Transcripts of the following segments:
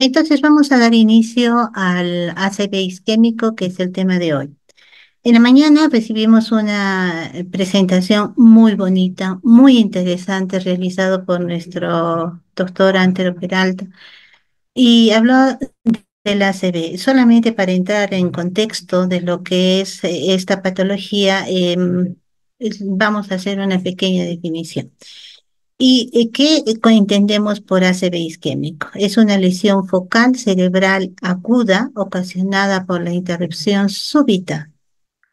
Entonces vamos a dar inicio al ACV isquémico, que es el tema de hoy. En la mañana recibimos una presentación muy bonita, muy interesante, realizado por nuestro doctor Antero Peralta, y habló del ACV. Solamente para entrar en contexto de lo que es esta patología, vamos a hacer una pequeña definición. ¿Y qué entendemos por ACV isquémico? Es una lesión focal cerebral aguda ocasionada por la interrupción súbita.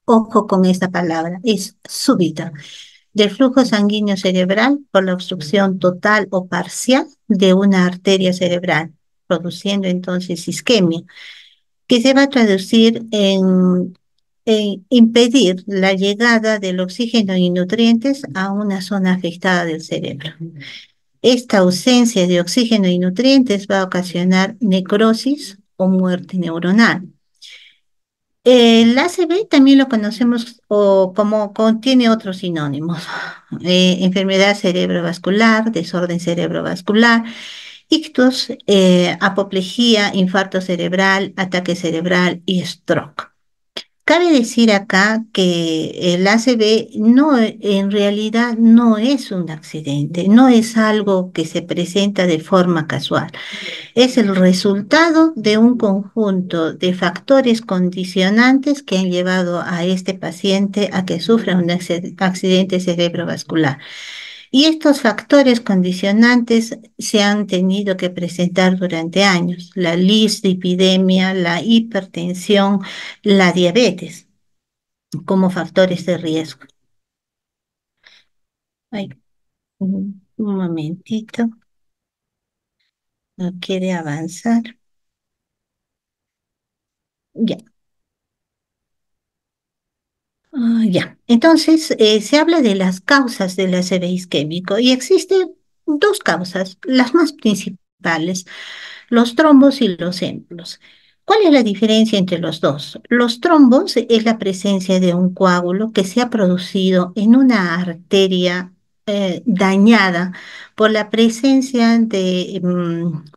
Ojo con esta palabra, es súbita, del flujo sanguíneo cerebral por la obstrucción total o parcial de una arteria cerebral, produciendo entonces isquemia, que se va a traducir en impedir la llegada del oxígeno y nutrientes a una zona afectada del cerebro. Esta ausencia de oxígeno y nutrientes va a ocasionar necrosis o muerte neuronal. El ACV también lo conocemos o como contiene otros sinónimos. Enfermedad cerebrovascular, desorden cerebrovascular, ictus, apoplejía, infarto cerebral, ataque cerebral y stroke. Cabe decir acá que el ACV no, en realidad no es un accidente, no es algo que se presenta de forma casual. Es el resultado de un conjunto de factores condicionantes que han llevado a este paciente a que sufra un accidente cerebrovascular. Y estos factores condicionantes se han tenido que presentar durante años: la dislipidemia, la hipertensión, la diabetes como factores de riesgo. Ay, un momentito, no quiere avanzar. Ya. Ya, entonces se habla de las causas del ACV isquémico y existen dos causas, las más principales: los trombos y los émbolos. ¿Cuál es la diferencia entre los dos? Los trombos es la presencia de un coágulo que se ha producido en una arteria dañada por la presencia de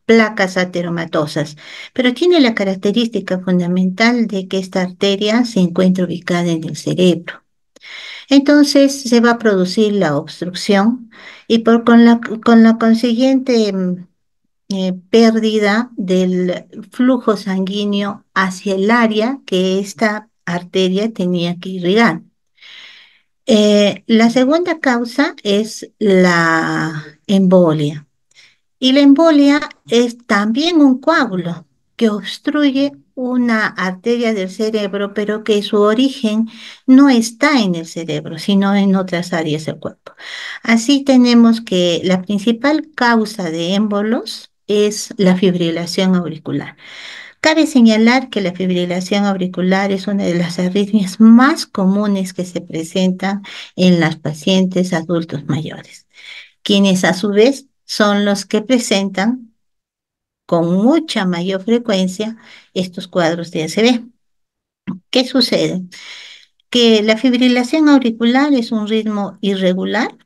placas ateromatosas, pero tiene la característica fundamental de que esta arteria se encuentra ubicada en el cerebro. Entonces se va a producir la obstrucción y con la consiguiente pérdida del flujo sanguíneo hacia el área que esta arteria tenía que irrigar. La segunda causa es la embolia. Y la embolia es también un coágulo que obstruye una arteria del cerebro, pero que su origen no está en el cerebro, sino en otras áreas del cuerpo. Así tenemos que la principal causa de émbolos es la fibrilación auricular. Cabe señalar que la fibrilación auricular es una de las arritmias más comunes que se presentan en las pacientes adultos mayores, quienes a su vez son los que presentan con mucha mayor frecuencia estos cuadros de ACV. ¿Qué sucede? Que la fibrilación auricular es un ritmo irregular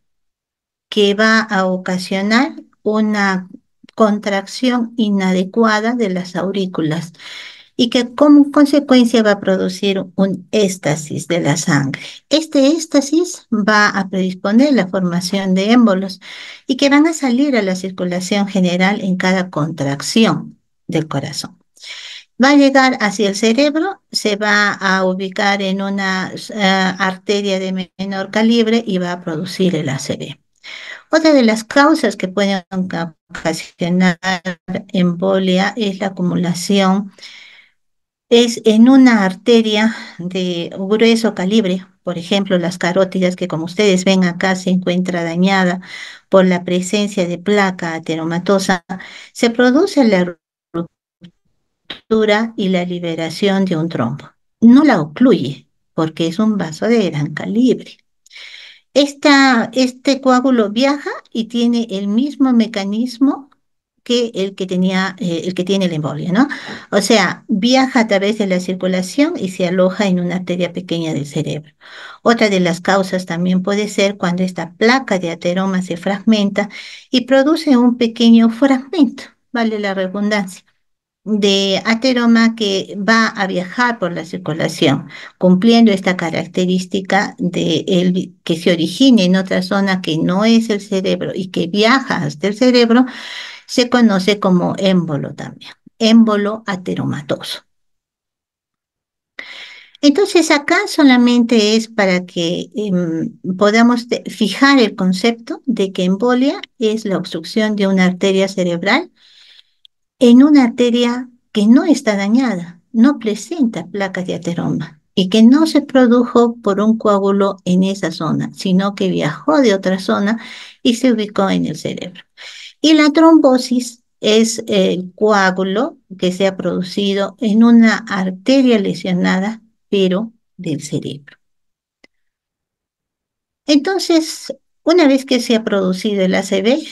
que va a ocasionar una contracción inadecuada de las aurículas y que como consecuencia va a producir un éstasis de la sangre. Este éstasis va a predisponer la formación de émbolos y que van a salir a la circulación general en cada contracción del corazón. Va a llegar hacia el cerebro, se va a ubicar en una arteria de menor calibre y va a producir el ACV. Otra de las causas que pueden ocasionar embolia es la acumulación, es en una arteria de grueso calibre, por ejemplo, las carótidas, que como ustedes ven acá se encuentra dañada por la presencia de placa ateromatosa. Se produce la ruptura y la liberación de un trombo. No la ocluye porque es un vaso de gran calibre. Este coágulo viaja y tiene el mismo mecanismo que el que tiene la embolia, ¿no? O sea, viaja a través de la circulación y se aloja en una arteria pequeña del cerebro. Otra de las causas también puede ser cuando esta placa de ateroma se fragmenta y produce un pequeño fragmento, vale la redundancia, de ateroma que va a viajar por la circulación, cumpliendo esta característica de que se origine en otra zona que no es el cerebro y que viaja hasta el cerebro, se conoce como émbolo también, émbolo ateromatoso. Entonces acá solamente es para que podamos fijar el concepto de que embolia es la obstrucción de una arteria cerebral en una arteria que no está dañada, no presenta placas de ateroma y que no se produjo por un coágulo en esa zona, sino que viajó de otra zona y se ubicó en el cerebro. Y la trombosis es el coágulo que se ha producido en una arteria lesionada, pero del cerebro. Entonces, una vez que se ha producido el ACV,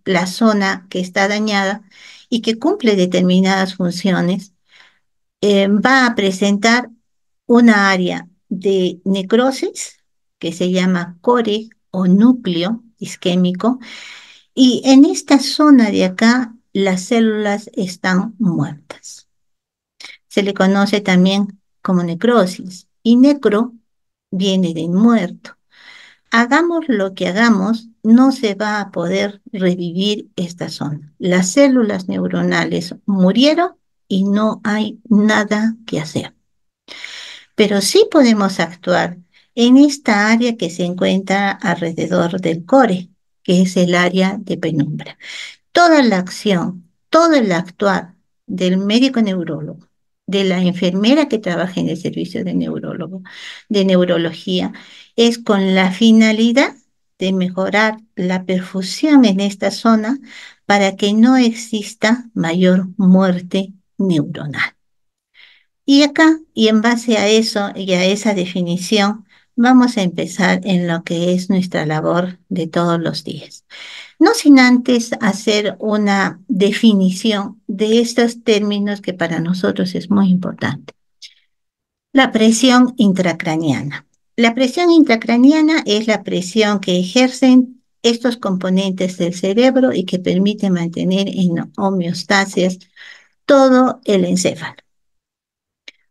la zona que está dañada y que cumple determinadas funciones, va a presentar una área de necrosis que se llama core o núcleo isquémico, y en esta zona de acá las células están muertas. Se le conoce también como necrosis, y necro viene de muerto. Hagamos lo que hagamos, no se va a poder revivir esta zona. Las células neuronales murieron y no hay nada que hacer. Pero sí podemos actuar en esta área que se encuentra alrededor del core, que es el área de penumbra. Toda la acción, todo el actuar del médico neurólogo, de la enfermera que trabaja en el servicio de neurólogo, de neurología, es con la finalidad de mejorar la perfusión en esta zona para que no exista mayor muerte neuronal. Y acá, y en base a eso y a esa definición, vamos a empezar en lo que es nuestra labor de todos los días. No sin antes hacer una definición de estos términos que para nosotros es muy importante. La presión intracraneana. La presión intracraneana es la presión que ejercen estos componentes del cerebro y que permite mantener en homeostasis todo el encéfalo.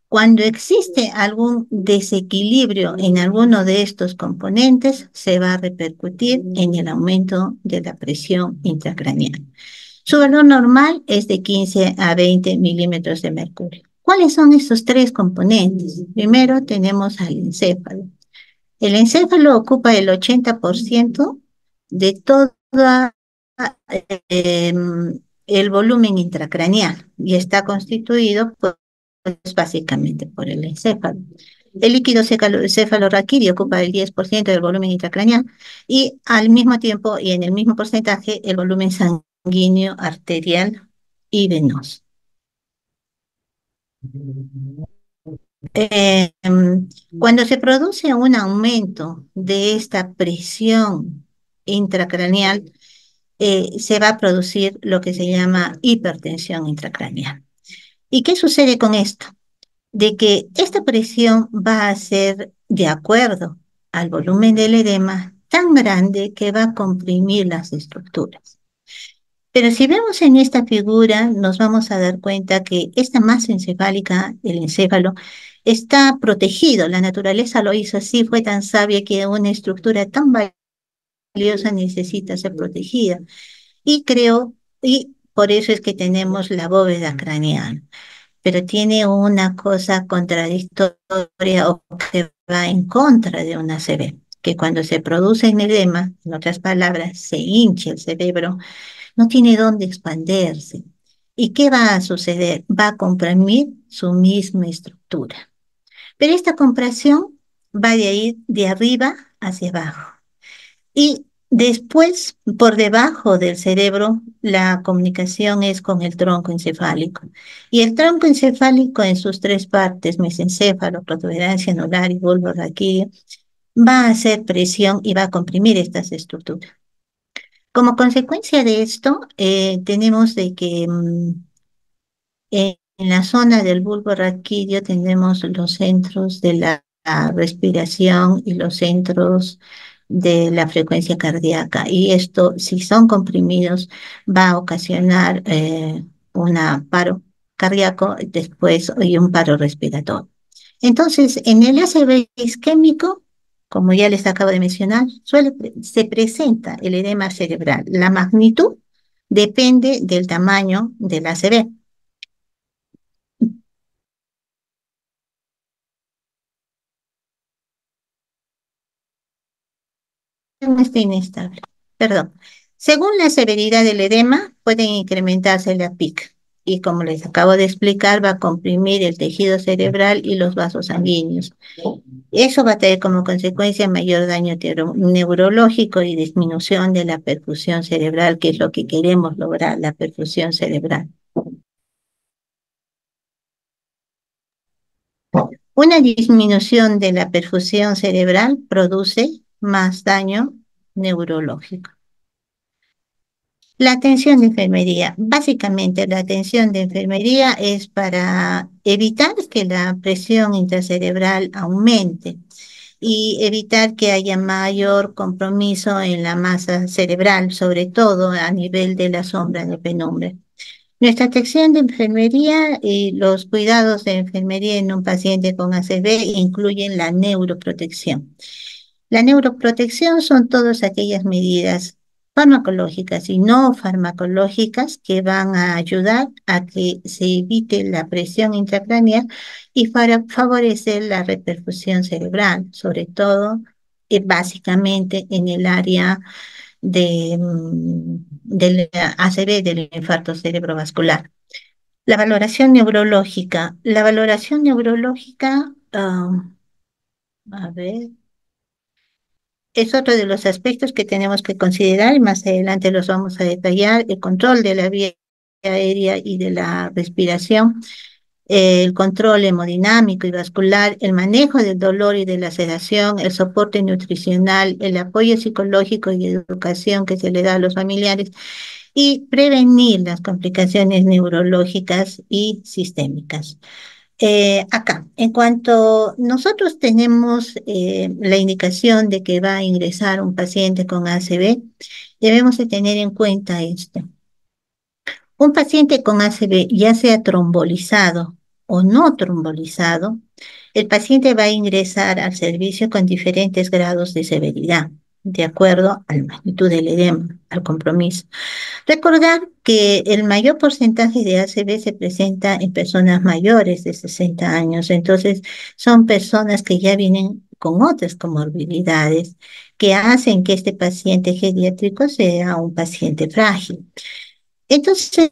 Cuando existe algún desequilibrio en alguno de estos componentes, se va a repercutir en el aumento de la presión intracraneal. Su valor normal es de 15 a 20 milímetros de mercurio. ¿Cuáles son estos tres componentes? Primero tenemos al encéfalo. El encéfalo ocupa el 80% de todo eh, el volumen intracraneal y está constituido pues básicamente por el encéfalo. El líquido cefalorraquídeo ocupa el 10% del volumen intracraneal y al mismo tiempo y en el mismo porcentaje el volumen sanguíneo, arterial y venoso. Eh, Cuando se produce un aumento de esta presión intracraneal, se va a producir lo que se llama hipertensión intracraneal. ¿Y qué sucede con esto? De que esta presión va a ser de acuerdo al volumen del edema tan grande que va a comprimir las estructuras. Pero si vemos en esta figura, nos vamos a dar cuenta que esta masa encefálica, el encéfalo, está protegido. La naturaleza lo hizo así, fue tan sabia que una estructura tan valiosa necesita ser protegida. Y por eso es que tenemos la bóveda craneal, pero tiene una cosa contradictoria o que va en contra de una ACV, que cuando se produce un edema, en otras palabras, se hincha el cerebro, no tiene dónde expandirse. ¿Y qué va a suceder? Va a comprimir su misma estructura. Pero esta compresión va de ahí de arriba hacia abajo. Y después, por debajo del cerebro, la comunicación es con el tronco encefálico. Y el tronco encefálico en sus tres partes, mesencéfalo, protuberancia anular y bulbo raquídeo, va a hacer presión y va a comprimir estas estructuras. Como consecuencia de esto, tenemos de que en la zona del bulbo raquídeo tenemos los centros de la respiración y los centros de la frecuencia cardíaca. Y esto, si son comprimidos, va a ocasionar un paro cardíaco después y un paro respiratorio. Entonces, en el ACV isquémico, como ya les acabo de mencionar, se presenta el edema cerebral. La magnitud depende del tamaño del ACV. Está inestable. Perdón. Según la severidad del edema, pueden incrementarse la PIC. Y como les acabo de explicar, va a comprimir el tejido cerebral y los vasos sanguíneos. Eso va a tener como consecuencia mayor daño neurológico y disminución de la perfusión cerebral, que es lo que queremos lograr, la perfusión cerebral. Una disminución de la perfusión cerebral produce más daño neurológico. La atención de enfermería. Básicamente, la atención de enfermería es para evitar que la presión intracerebral aumente y evitar que haya mayor compromiso en la masa cerebral, sobre todo a nivel de la sombra de penumbra. Nuestra atención de enfermería y los cuidados de enfermería en un paciente con ACV incluyen la neuroprotección. La neuroprotección son todas aquellas medidas farmacológicas y no farmacológicas que van a ayudar a que se evite la presión intracraneal y para favorecer la reperfusión cerebral, sobre todo básicamente en el área del ACV, del infarto cerebrovascular. La valoración neurológica. La valoración neurológica, a ver, es otro de los aspectos que tenemos que considerar y más adelante los vamos a detallar. El control de la vía aérea y de la respiración, el control hemodinámico y vascular, el manejo del dolor y de la sedación, el soporte nutricional, el apoyo psicológico y educación que se le da a los familiares y prevenir las complicaciones neurológicas y sistémicas. Acá, en cuanto nosotros tenemos la indicación de que va a ingresar un paciente con ACV, debemos de tener en cuenta esto. Un paciente con ACV, ya sea trombolizado o no trombolizado, el paciente va a ingresar al servicio con diferentes grados de severidad, de acuerdo a la magnitud del edema, al compromiso. Recordar que el mayor porcentaje de ACV se presenta en personas mayores de 60 años, entonces son personas que ya vienen con otras comorbilidades que hacen que este paciente geriátrico sea un paciente frágil. Entonces,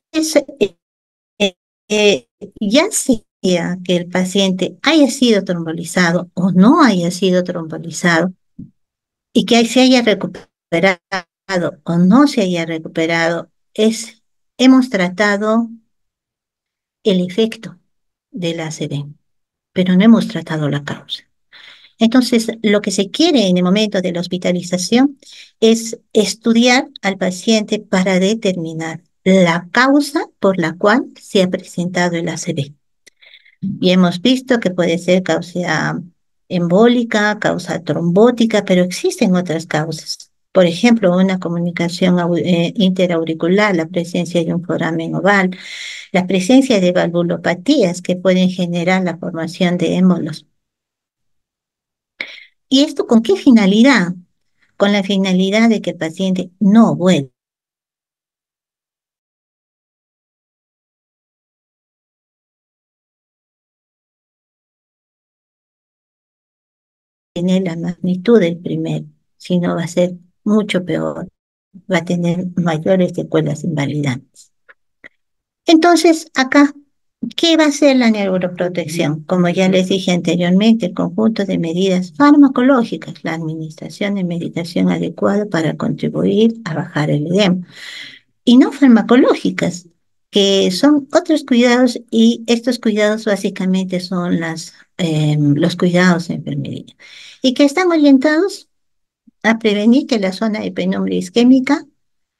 eh, eh, ya sea que el paciente haya sido trombolizado o no haya sido trombolizado y que se haya recuperado o no se haya recuperado, hemos tratado el efecto del ACV, pero no hemos tratado la causa. Entonces, lo que se quiere en el momento de la hospitalización es estudiar al paciente para determinar la causa por la cual se ha presentado el ACV. Y hemos visto que puede ser causa embólica, causa trombótica, pero existen otras causas. Por ejemplo, una comunicación interauricular, la presencia de un foramen oval, la presencia de valvulopatías que pueden generar la formación de émbolos. ¿Y esto con qué finalidad? Con la finalidad de que el paciente no vuelva a tener la magnitud del primero, sino va a ser mucho peor, va a tener mayores secuelas invalidantes. Entonces, acá, ¿qué va a hacer la neuroprotección? Como ya les dije anteriormente, el conjunto de medidas farmacológicas, la administración de medicación adecuada para contribuir a bajar el edema, y no farmacológicas, que son otros cuidados y estos cuidados básicamente son los cuidados de enfermería y que están orientados a prevenir que la zona de penumbra isquémica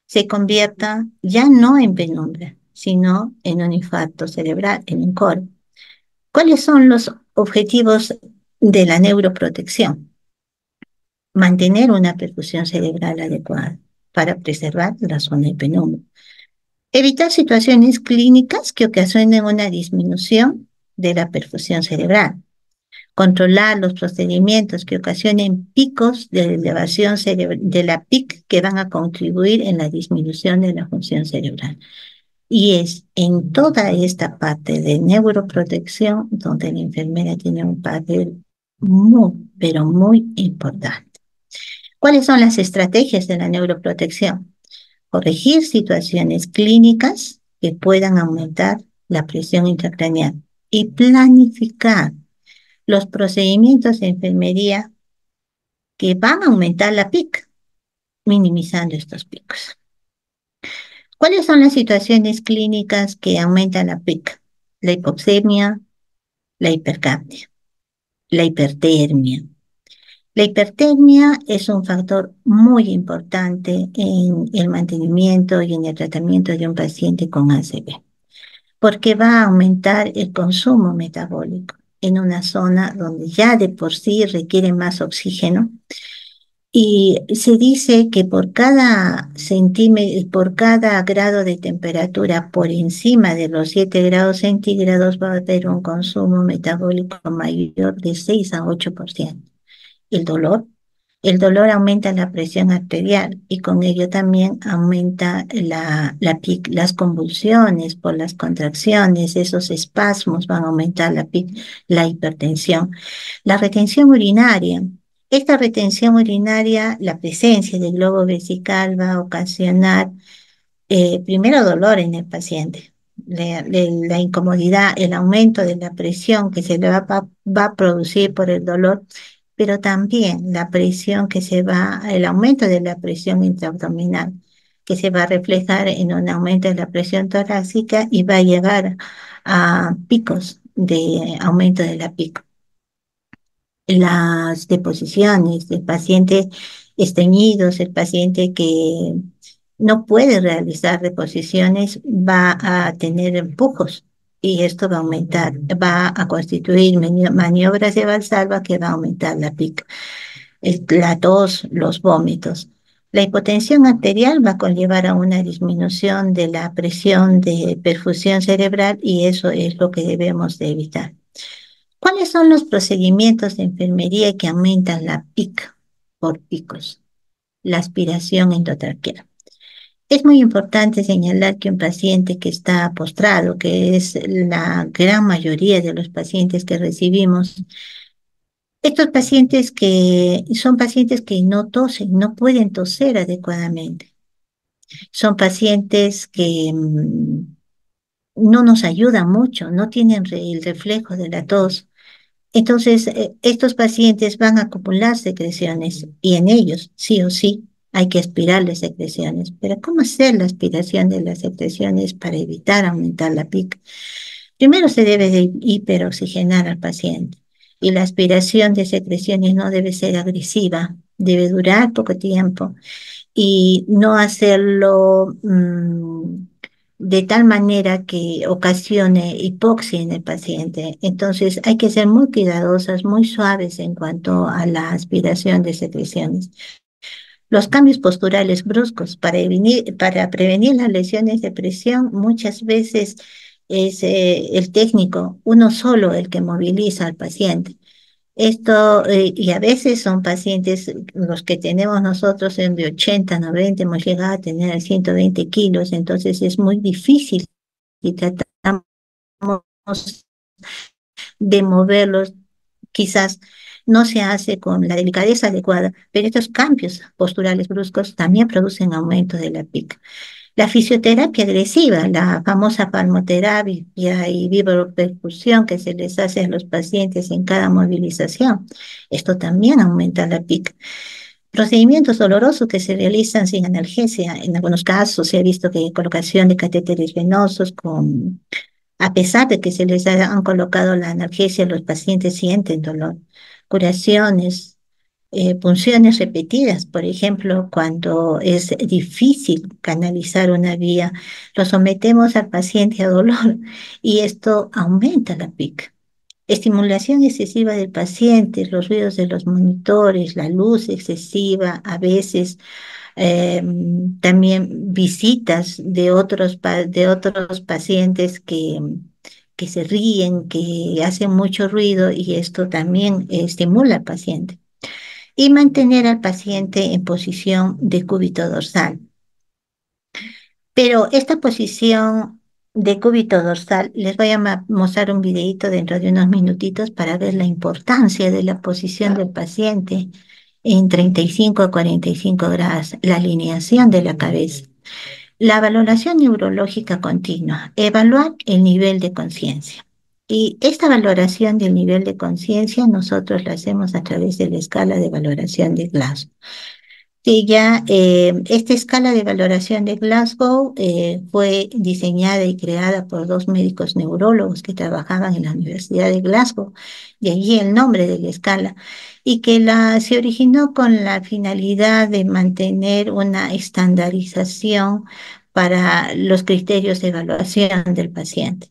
se convierta ya no en penumbra, sino en un infarto cerebral, en un coro. ¿Cuáles son los objetivos de la neuroprotección? Mantener una perfusión cerebral adecuada para preservar la zona de penumbra. Evitar situaciones clínicas que ocasionen una disminución de la perfusión cerebral. Controlar los procedimientos que ocasionen picos de elevación de la PIC que van a contribuir en la disminución de la función cerebral. Y es en toda esta parte de neuroprotección donde la enfermera tiene un papel muy, pero muy importante. ¿Cuáles son las estrategias de la neuroprotección? Corregir situaciones clínicas que puedan aumentar la presión intracraneal y planificar los procedimientos de enfermería que van a aumentar la PIC, minimizando estos picos. ¿Cuáles son las situaciones clínicas que aumentan la PIC? La hipoxemia, la hipercapnia, la hipertermia. La hipertermia es un factor muy importante en el mantenimiento y en el tratamiento de un paciente con ACV, porque va a aumentar el consumo metabólico en una zona donde ya de por sí requiere más oxígeno. Y se dice que por cada grado de temperatura por encima de los 7 grados centígrados va a haber un consumo metabólico mayor de 6 a 8%. El dolor. El dolor aumenta la presión arterial y con ello también aumenta las convulsiones por las contracciones, esos espasmos van a aumentar la PIC, la hipertensión. La retención urinaria. Esta retención urinaria, la presencia del globo vesical va a ocasionar primero dolor en el paciente, la incomodidad, el aumento de la presión que se le va a producir por el dolor, pero también la presión el aumento de la presión intraabdominal, que se va a reflejar en un aumento de la presión torácica y va a llegar a picos de aumento de la pico. Las deposiciones del paciente estreñidos, el paciente que no puede realizar deposiciones, va a tener empujos y esto va a aumentar, va a constituir maniobras de Valsalva que va a aumentar la pica, la tos, los vómitos. La hipotensión arterial va a conllevar a una disminución de la presión de perfusión cerebral y eso es lo que debemos de evitar. ¿Cuáles son los procedimientos de enfermería que aumentan la PIC por picos? La aspiración endotraqueal. Es muy importante señalar que un paciente que está postrado, que es la gran mayoría de los pacientes que recibimos, estos pacientes que son pacientes que no tosen, no pueden toser adecuadamente. Son pacientes que no nos ayudan mucho, no tienen el reflejo de la tos. Entonces, estos pacientes van a acumular secreciones y en ellos, sí o sí, hay que aspirar las secreciones. Pero ¿cómo hacer la aspiración de las secreciones para evitar aumentar la PIC? Primero se debe de hiperoxigenar al paciente y la aspiración de secreciones no debe ser agresiva, debe durar poco tiempo y no hacerlo de tal manera que ocasione hipoxia en el paciente. Entonces hay que ser muy cuidadosas, muy suaves en cuanto a la aspiración de secreciones. Los cambios posturales bruscos para prevenir las lesiones de presión muchas veces es el técnico, uno solo el que moviliza al paciente. Esto, y a veces son pacientes, los que tenemos nosotros en de 80, 90, hemos llegado a tener 120 kilos, entonces es muy difícil y tratamos de moverlos, quizás no se hace con la delicadeza adecuada, pero estos cambios posturales bruscos también producen aumento de la PIC. La fisioterapia agresiva, la famosa palmoterapia y vibropercusión que se les hace a los pacientes en cada movilización, esto también aumenta la PIC. Procedimientos dolorosos que se realizan sin analgesia. En algunos casos se ha visto que colocación de catéteres venosos a pesar de que se les han colocado la analgesia, los pacientes sienten dolor. Curaciones, punciones repetidas, por ejemplo, cuando es difícil canalizar una vía, lo sometemos al paciente a dolor y esto aumenta la PIC. Estimulación excesiva del paciente, los ruidos de los monitores, la luz excesiva, a veces eh, también visitas de otros pacientes que se ríen, que hacen mucho ruido y esto también estimula al paciente. Y mantener al paciente en posición de cúbito dorsal. Pero esta posición de cúbito dorsal, les voy a mostrar un videito dentro de unos minutitos para ver la importancia de la posición del paciente en 35 a 45 grados, la alineación de la cabeza. La valoración neurológica continua, evaluar el nivel de conciencia. Y esta valoración del nivel de conciencia nosotros la hacemos a través de la escala de valoración de Glasgow. Sí, ya esta escala de valoración de Glasgow fue diseñada y creada por dos médicos neurólogos que trabajaban en la Universidad de Glasgow, de allí el nombre de la escala, y que se originó con la finalidad de mantener una estandarización para los criterios de evaluación del paciente.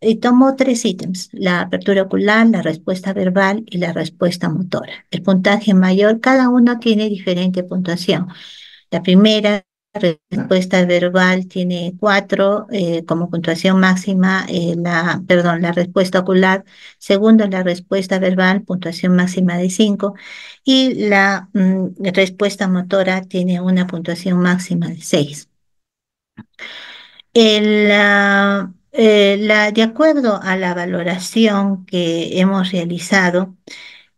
Y tomó tres ítems: la apertura ocular, la respuesta verbal y la respuesta motora. El puntaje mayor, cada uno tiene diferente puntuación. La primera respuesta verbal tiene 4 como puntuación máxima, la respuesta ocular. Segundo, la respuesta verbal, puntuación máxima de 5. Y la respuesta motora tiene una puntuación máxima de 6. De acuerdo a la valoración que hemos realizado,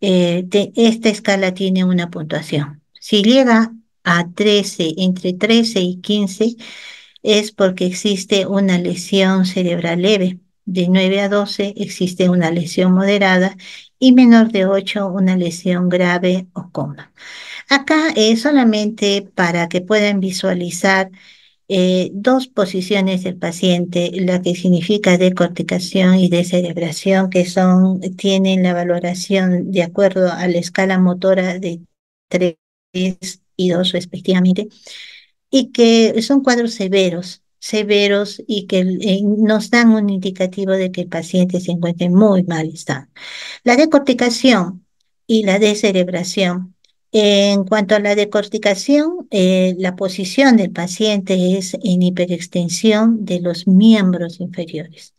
esta escala tiene una puntuación. Si llega a 13, entre 13 y 15, es porque existe una lesión cerebral leve. De 9 a 12 existe una lesión moderada y menor de 8 una lesión grave o coma. Acá es solamente para que puedan visualizar dos posiciones del paciente, la que significa decorticación y descerebración, tienen la valoración de acuerdo a la escala motora de 3 y 2 respectivamente, y que son cuadros severos y que nos dan un indicativo de que el paciente se encuentra en muy mal estado. La decorticación y la descerebración. En cuanto a la decorticación, la posición del paciente es en hiperextensión de los miembros inferiores.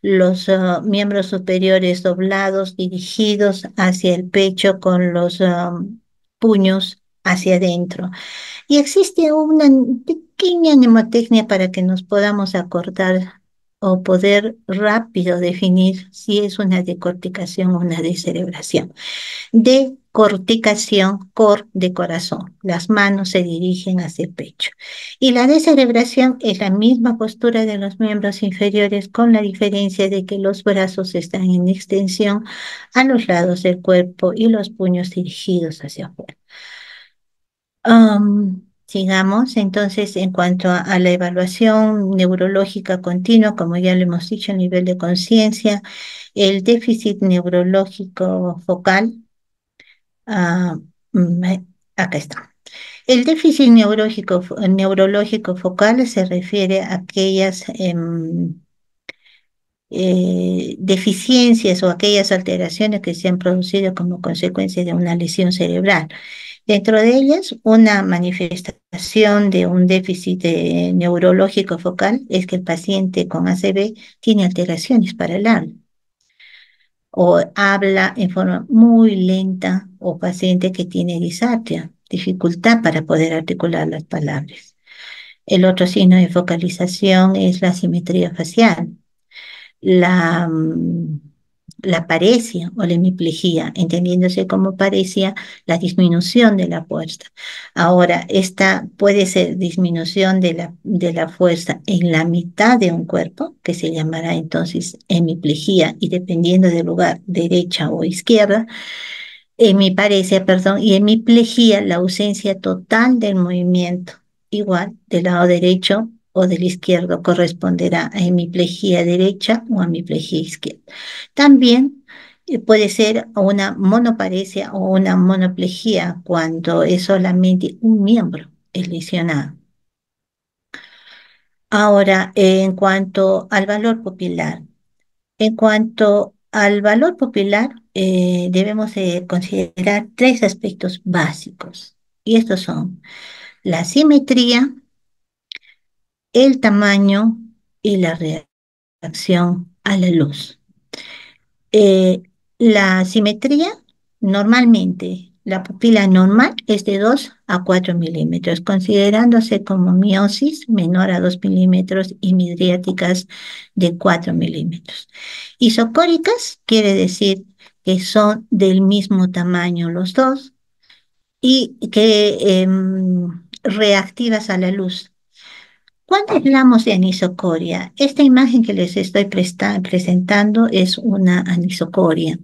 Los miembros superiores doblados, dirigidos hacia el pecho con los puños hacia adentro. Y existe una pequeña mnemotecnia para que nos podamos acordar o poder rápido definir si es una decorticación o una descerebración. Decorticación, cor de corazón. Las manos se dirigen hacia el pecho. Y la descerebración es la misma postura de los miembros inferiores, con la diferencia de que los brazos están en extensión a los lados del cuerpo y los puños dirigidos hacia afuera. Sigamos, entonces, en cuanto a la evaluación neurológica continua, como ya lo hemos dicho, a nivel de conciencia, el déficit neurológico focal, ah, mm, eh, acá está. El déficit neurológico focal se refiere a aquellas deficiencias o aquellas alteraciones que se han producido como consecuencia de una lesión cerebral. Dentro de ellas, una manifestación de un déficit neurológico focal es que el paciente con ACV tiene alteraciones para el habla o habla en forma muy lenta, o paciente que tiene disartria, dificultad para poder articular las palabras. El otro signo de focalización es la simetría facial, la, mm, la paresia o la hemiplegia, entendiéndose como paresia la disminución de la fuerza. Ahora, esta puede ser disminución de la fuerza en la mitad de un cuerpo, que se llamará entonces hemiplegia, y dependiendo del lugar, derecha o izquierda, hemiparesia, perdón, y hemiplegia, la ausencia total del movimiento. Igual, del lado derecho o del izquierdo corresponderá a hemiplegia derecha o a hemiplegia izquierda. También puede ser una monoparesia o una monoplegia cuando es solamente un miembro el lesionado. Ahora, en cuanto al valor pupilar, en cuanto al valor pupilar debemos considerar tres aspectos básicos. Y estos son la simetría, el tamaño y la reacción a la luz. Eh, la simetría, normalmente, la pupila normal es de 2 a 4 milímetros, considerándose como miosis menor a 2 milímetros y midriáticas de 4 milímetros. Isocóricas quiere decir que son del mismo tamaño los dos y que reactivas a la luz. Cuando hablamos de anisocoria, esta imagen que les estoy presentando es una anisocoria.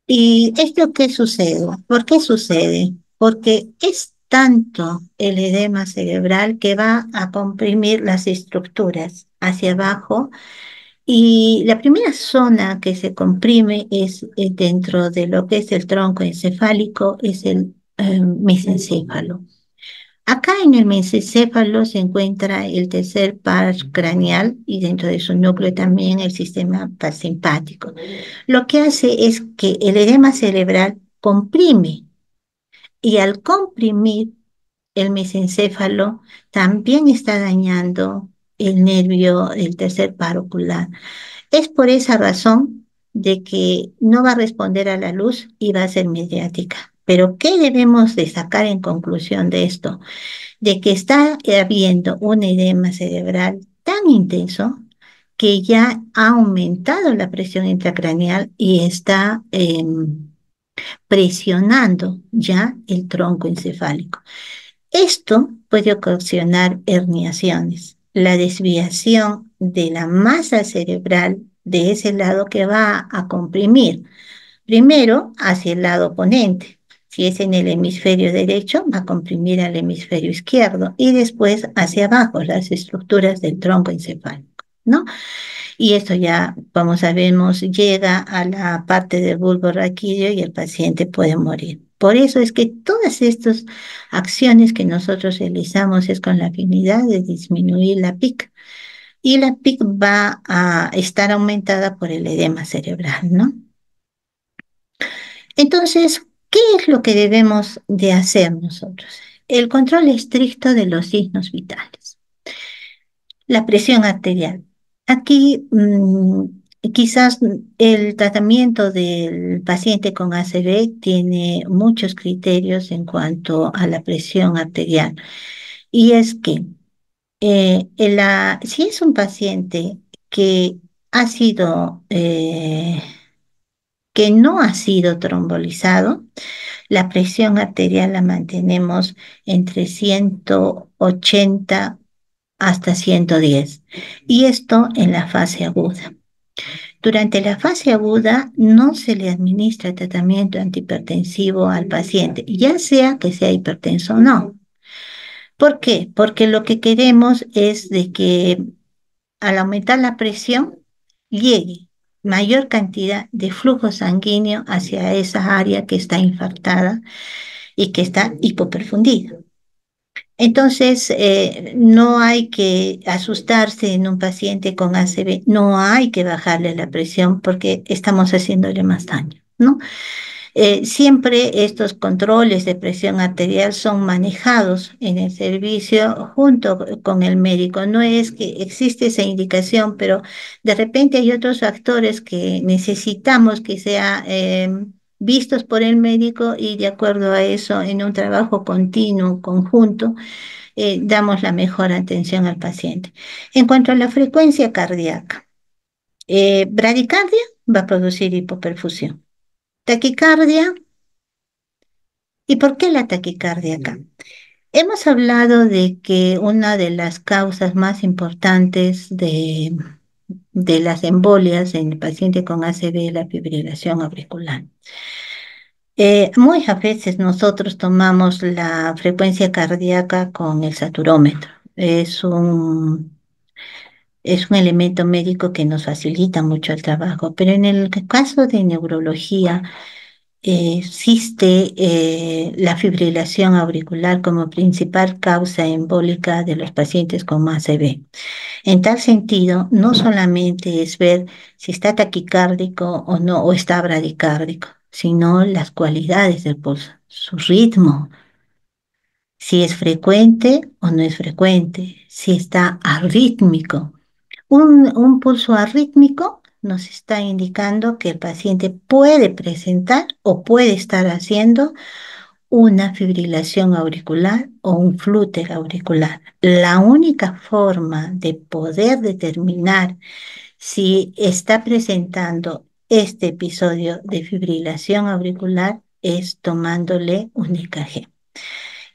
¿Y esto qué sucede? ¿Por qué sucede? Porque es tanto el edema cerebral que va a comprimir las estructuras hacia abajo y la primera zona que se comprime es dentro de lo que es el tronco encefálico, es el mesencéfalo. Acá en el mesencéfalo se encuentra el tercer par craneal y dentro de su núcleo también el sistema parasimpático. Lo que hace es que el edema cerebral comprime y al comprimir el mesencéfalo también está dañando el nervio, el tercer par ocular. Es por esa razón de que no va a responder a la luz y va a ser mediática. Pero ¿qué debemos de sacar en conclusión de esto? De que está habiendo un edema cerebral tan intenso que ya ha aumentado la presión intracraneal y está presionando ya el tronco encefálico. Esto puede ocasionar herniaciones, la desviación de la masa cerebral de ese lado que va a comprimir. Primero hacia el lado oponente. Si es en el hemisferio derecho, va a comprimir al hemisferio izquierdo y después hacia abajo las estructuras del tronco encefálico, ¿no? Y esto ya, como sabemos, llega a la parte del bulbo raquídeo y el paciente puede morir. Por eso es que todas estas acciones que nosotros realizamos es con la finalidad de disminuir la PIC. Y la PIC va a estar aumentada por el edema cerebral, ¿no? Entonces, ¿qué es lo que debemos de hacer nosotros? El control estricto de los signos vitales. La presión arterial. Aquí quizás el tratamiento del paciente con ACV tiene muchos criterios en cuanto a la presión arterial. Y es que si es un paciente que ha sido, que no ha sido trombolizado, la presión arterial la mantenemos entre 180 hasta 110. Y esto en la fase aguda. Durante la fase aguda no se le administra tratamiento antihipertensivo al paciente, ya sea que sea hipertenso o no. ¿Por qué? Porque lo que queremos es de que al aumentar la presión llegue mayor cantidad de flujo sanguíneo hacia esa área que está infartada y que está hipoperfundida. Entonces, no hay que asustarse en un paciente con ACV, no hay que bajarle la presión porque estamos haciéndole más daño, ¿no? Siempre estos controles de presión arterial son manejados en el servicio junto con el médico. No es que existe esa indicación, pero de repente hay otros factores que necesitamos que sean vistos por el médico y de acuerdo a eso, en un trabajo continuo, conjunto, damos la mejor atención al paciente. En cuanto a la frecuencia cardíaca, bradicardia va a producir hipoperfusión. Taquicardia. ¿Y por qué la taquicardia acá? Hemos hablado de que una de las causas más importantes de las embolias en el paciente con ACV es la fibrilación auricular. Muchas veces nosotros tomamos la frecuencia cardíaca con el saturómetro. Es un elemento médico que nos facilita mucho el trabajo, pero en el caso de neurología, existe la fibrilación auricular como principal causa embólica de los pacientes con ACV. En tal sentido, no solamente es ver si está taquicárdico o no, o está bradicárdico, sino las cualidades del pulso, su ritmo, si es frecuente o no es frecuente, si está arrítmico. Un pulso arrítmico nos está indicando que el paciente puede presentar o puede estar haciendo una fibrilación auricular o un flúter auricular. La única forma de poder determinar si está presentando este episodio de fibrilación auricular es tomándole un EKG.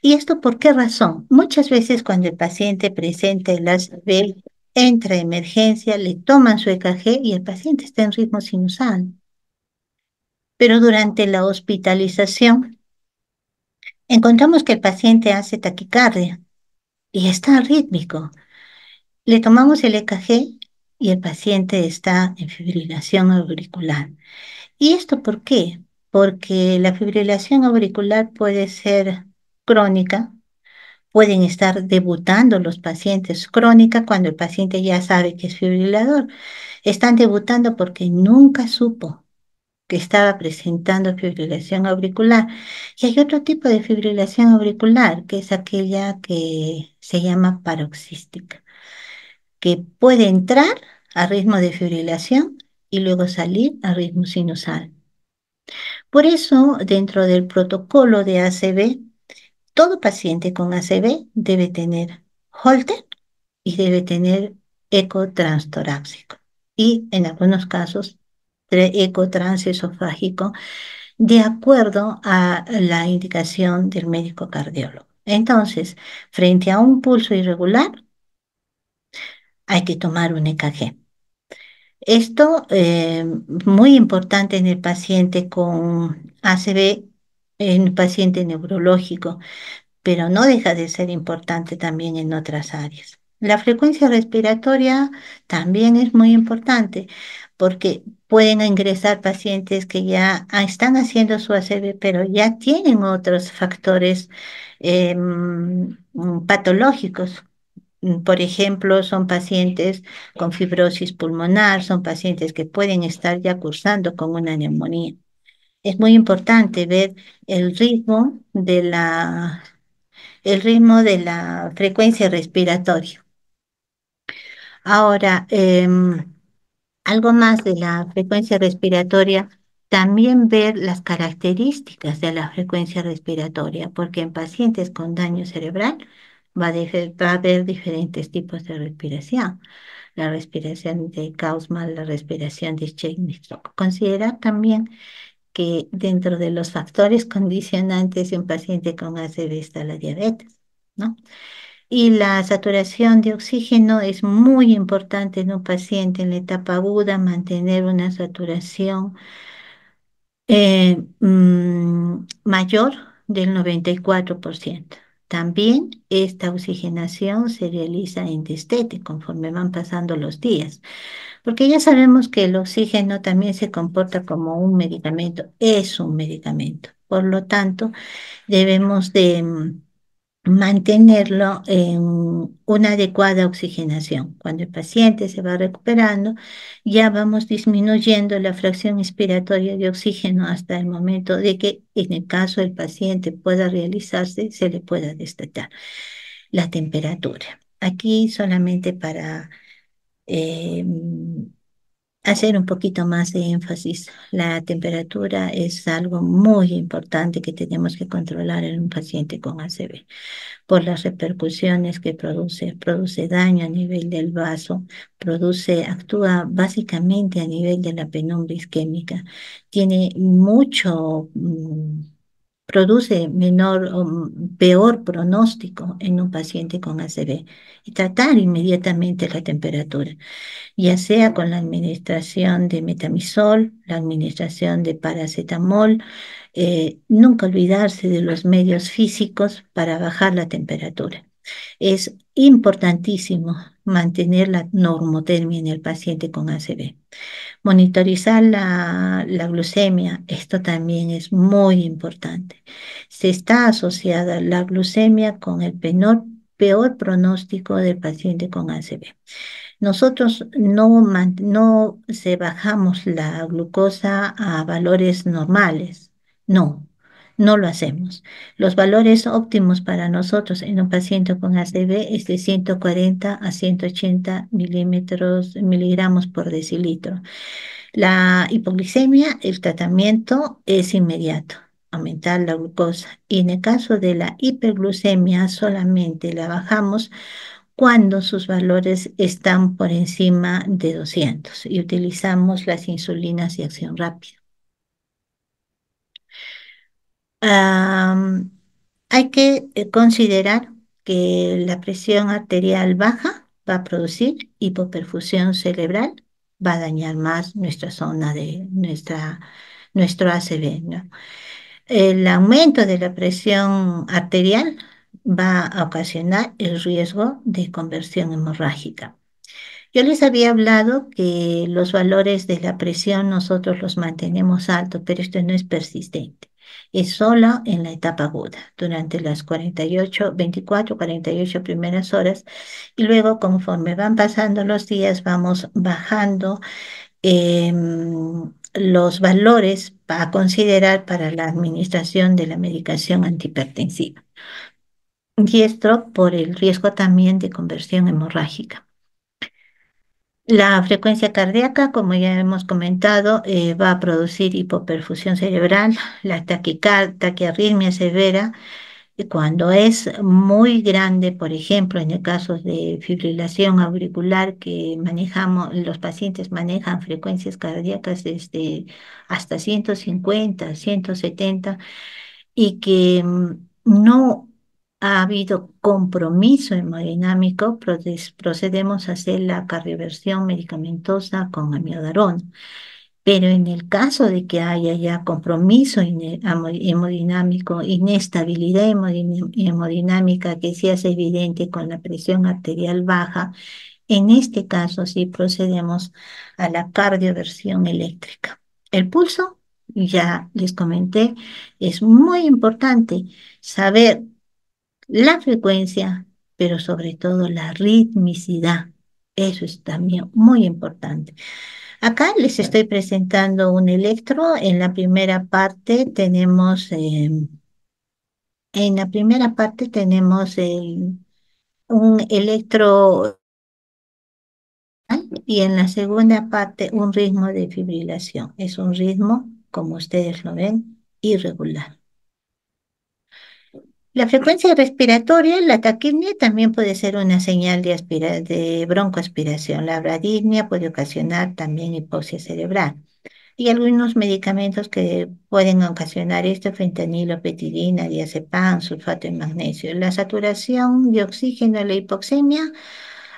¿Y esto por qué razón? Muchas veces cuando el paciente presenta el ACV, entra a emergencia, le toman su EKG y el paciente está en ritmo sinusal. Pero durante la hospitalización encontramos que el paciente hace taquicardia y está arrítmico. Le tomamos el EKG y el paciente está en fibrilación auricular. ¿Y esto por qué? Porque la fibrilación auricular puede ser crónica. Pueden estar debutando los pacientes crónica cuando el paciente ya sabe que es fibrilador. Están debutando porque nunca supo que estaba presentando fibrilación auricular. Y hay otro tipo de fibrilación auricular, que es aquella que se llama paroxística, que puede entrar a ritmo de fibrilación y luego salir a ritmo sinusal. Por eso, dentro del protocolo de ACV, todo paciente con ACV debe tener Holter y debe tener eco transtorácico y en algunos casos eco transesofágico de acuerdo a la indicación del médico cardiólogo. Entonces, frente a un pulso irregular, hay que tomar un EKG. Esto muy importante en el paciente con ACV, en el paciente neurológico, pero no deja de ser importante también en otras áreas. La frecuencia respiratoria también es muy importante porque pueden ingresar pacientes que ya están haciendo su ACV, pero ya tienen otros factores patológicos. Por ejemplo, son pacientes con fibrosis pulmonar, son pacientes que pueden estar ya cursando con una neumonía. Es muy importante ver el ritmo de la frecuencia respiratoria. Ahora, algo más de la frecuencia respiratoria, también ver las características de la frecuencia respiratoria, porque en pacientes con daño cerebral va a haber diferentes tipos de respiración. La respiración de Gaussman, la respiración de Chernystok. Considerar también que dentro de los factores condicionantes de un paciente con ACV está la diabetes, ¿no? Y la saturación de oxígeno es muy importante en un paciente en la etapa aguda, mantener una saturación mayor del 94%. También esta oxigenación se realiza en destete conforme van pasando los días, porque ya sabemos que el oxígeno también se comporta como un medicamento, es un medicamento. Por lo tanto, debemos de mantenerlo en una adecuada oxigenación. Cuando el paciente se va recuperando, ya vamos disminuyendo la fracción inspiratoria de oxígeno hasta el momento de que, en el caso del paciente pueda realizarse, se le pueda destetar la temperatura. Aquí solamente para eh, hacer un poquito más de énfasis. La temperatura es algo muy importante que tenemos que controlar en un paciente con ACV por las repercusiones que produce. Produce daño a nivel del vaso, actúa básicamente a nivel de la penumbra isquémica. Tiene mucho, produce menor o peor pronóstico en un paciente con ACV y tratar inmediatamente la temperatura, ya sea con la administración de metamizol, la administración de paracetamol, nunca olvidarse de los medios físicos para bajar la temperatura. Es importantísimo mantener la normotermia en el paciente con ACV. Monitorizar la glucemia, esto también es muy importante. Se está asociada la glucemia con el peor pronóstico del paciente con ACV. Nosotros no se bajamos la glucosa a valores normales, no, no lo hacemos. Los valores óptimos para nosotros en un paciente con ACV es de 140 a 180 miligramos por decilitro. La hipoglicemia, el tratamiento es inmediato, aumentar la glucosa. Y en el caso de la hiperglucemia, solamente la bajamos cuando sus valores están por encima de 200 y utilizamos las insulinas de acción rápida. Am, Hay que considerar que la presión arterial baja va a producir hipoperfusión cerebral, va a dañar más nuestra zona de nuestro ACV, ¿no? El aumento de la presión arterial va a ocasionar el riesgo de conversión hemorrágica. Yo les había hablado que los valores de la presión nosotros los mantenemos altos, pero esto no es persistente. Es solo en la etapa aguda, durante las 48, 24, 48 primeras horas, y luego conforme van pasando los días vamos bajando los valores a considerar para la administración de la medicación antihipertensiva. Y esto por el riesgo también de conversión hemorrágica. La frecuencia cardíaca, como ya hemos comentado, va a producir hipoperfusión cerebral, la taquiarritmia severa, y cuando es muy grande, por ejemplo, en el caso de fibrilación auricular que manejamos, los pacientes manejan frecuencias cardíacas desde hasta 150, 170 y que no ha habido compromiso hemodinámico, procedemos a hacer la cardioversión medicamentosa con amiodarona. Pero en el caso de que haya ya compromiso hemodinámico, inestabilidad hemodinámica que se hace evidente con la presión arterial baja, en este caso sí procedemos a la cardioversión eléctrica. El pulso, ya les comenté, es muy importante saber la frecuencia, pero sobre todo la ritmicidad. Eso es también muy importante. Acá les estoy presentando un electro. En la primera parte tenemos, un electro y en la segunda parte un ritmo de fibrilación. Es un ritmo, como ustedes lo ven, irregular. La frecuencia respiratoria, la taquipnea, también puede ser una señal de broncoaspiración. La bradipnea puede ocasionar también hipoxia cerebral. Y algunos medicamentos que pueden ocasionar esto, fentanilo, petidina, diazepam, sulfato de magnesio. La saturación de oxígeno en la hipoxemia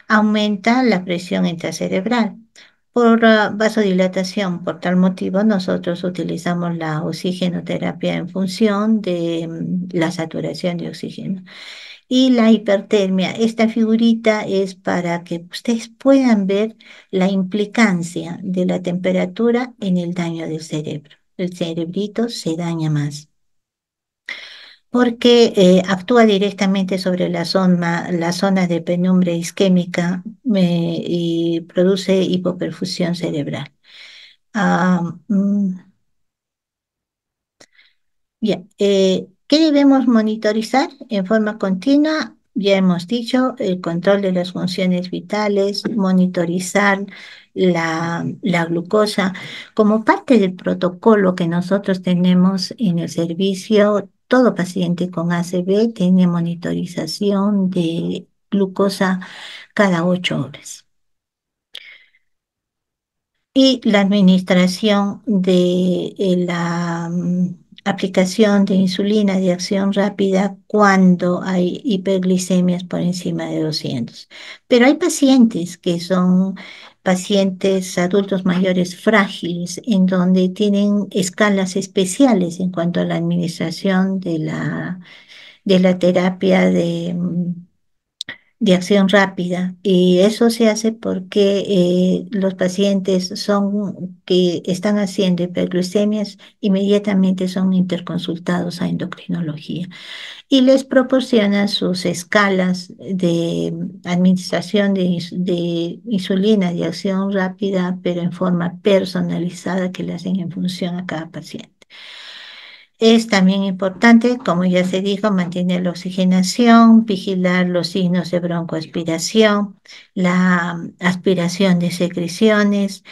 aumenta la presión intracerebral. Por vasodilatación, por tal motivo, nosotros utilizamos la oxigenoterapia en función de la saturación de oxígeno. Y la hipertermia, esta figurita es para que ustedes puedan ver la implicancia de la temperatura en el daño del cerebro. El cerebrito se daña más porque actúa directamente sobre la zona de penumbra isquémica y produce hipoperfusión cerebral. Ah, Bien, ¿qué debemos monitorizar en forma continua? Ya hemos dicho, el control de las funciones vitales, monitorizar la glucosa. Como parte del protocolo que nosotros tenemos en el servicio, todo paciente con ACV tiene monitorización de glucosa cada 8 horas. Y la administración de la aplicación de insulina de acción rápida cuando hay hiperglicemias por encima de 200. Pero hay pacientes que son pacientes adultos mayores frágiles, en donde tienen escalas especiales en cuanto a la administración de la terapia de acción rápida y eso se hace porque los pacientes que están haciendo hiperglucemias inmediatamente son interconsultados a endocrinología y les proporciona sus escalas de administración de insulina de acción rápida, pero en forma personalizada que le hacen en función a cada paciente. Es también importante, como ya se dijo, mantener la oxigenación, vigilar los signos de broncoaspiración, la aspiración de secreciones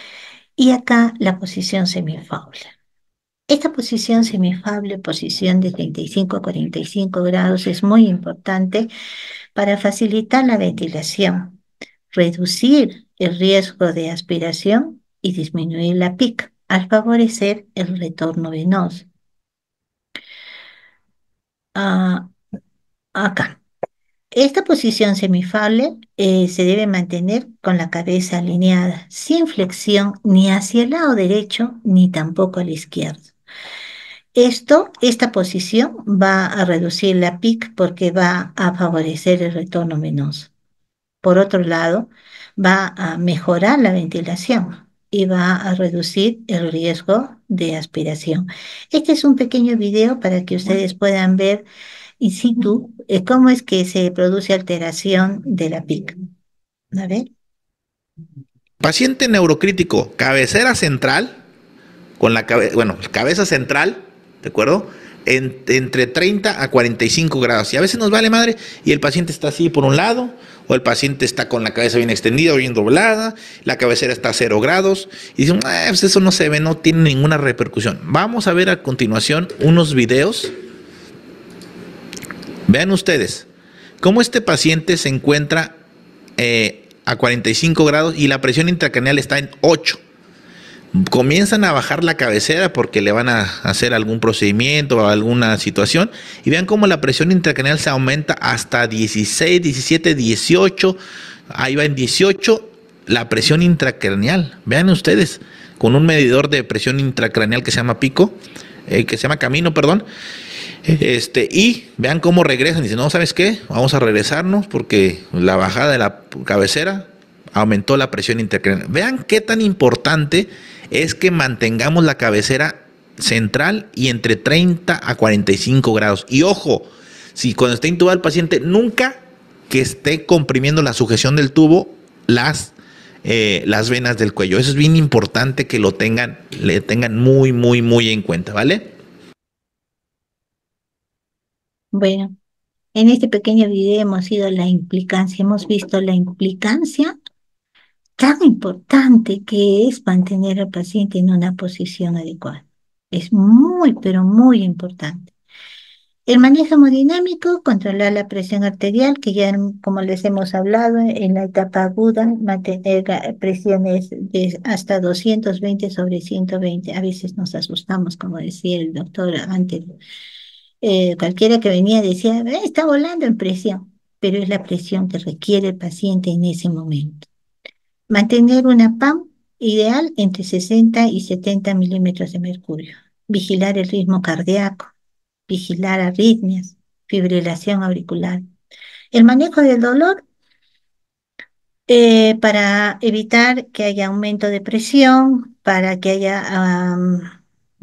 y acá la posición semifable. Esta posición semifable, posición de 35 a 45 grados, es muy importante para facilitar la ventilación, reducir el riesgo de aspiración y disminuir la PIC al favorecer el retorno venoso. Ah, acá. Esta posición semifable se debe mantener con la cabeza alineada, sin flexión ni hacia el lado derecho ni tampoco al izquierdo. Esta posición va a reducir la PIC porque va a favorecer el retorno venoso. Por otro lado, va a mejorar la ventilación y va a reducir el riesgo de aspiración. Este es un pequeño video para que ustedes puedan ver in situ cómo es que se produce alteración de la PIC. A ver. Paciente neurocrítico, cabecera central, con la cabeza central, ¿de acuerdo? Entre 30 a 45 grados. Y a veces nos vale madre y el paciente está así por un lado, o el paciente está con la cabeza bien extendida o bien doblada, la cabecera está a 0 grados, y dicen, pues eso no se ve, no tiene ninguna repercusión. Vamos a ver a continuación unos videos. Vean ustedes cómo este paciente se encuentra a 45 grados y la presión intracraneal está en 8. Comienzan a bajar la cabecera porque le van a hacer algún procedimiento o alguna situación y vean cómo la presión intracraneal se aumenta hasta 16, 17, 18, ahí va en 18 la presión intracraneal. Vean ustedes, con un medidor de presión intracraneal que se llama Camino, perdón. Y vean cómo regresan. Dicen, no, ¿sabes qué? Vamos a regresarnos porque la bajada de la cabecera aumentó la presión intracraneal. Vean qué tan importante es que mantengamos la cabecera central y entre 30 a 45 grados. Y ojo, si cuando esté intubado el paciente, nunca que esté comprimiendo la sujeción del tubo las venas del cuello. Eso es bien importante que le tengan muy, muy, muy en cuenta, ¿vale? Bueno, en este pequeño video hemos visto la implicancia tan importante que es mantener al paciente en una posición adecuada. Es muy, pero muy importante. El manejo hemodinámico, controlar la presión arterial, que ya como les hemos hablado, en la etapa aguda, mantener presiones de hasta 220 sobre 120. A veces nos asustamos, como decía el doctor antes. Cualquiera que venía decía, está volando en presión, pero es la presión que requiere el paciente en ese momento. Mantener una PAM ideal entre 60 y 70 milímetros de mercurio. Vigilar el ritmo cardíaco, vigilar arritmias, fibrilación auricular. El manejo del dolor para evitar que haya aumento de presión, para que haya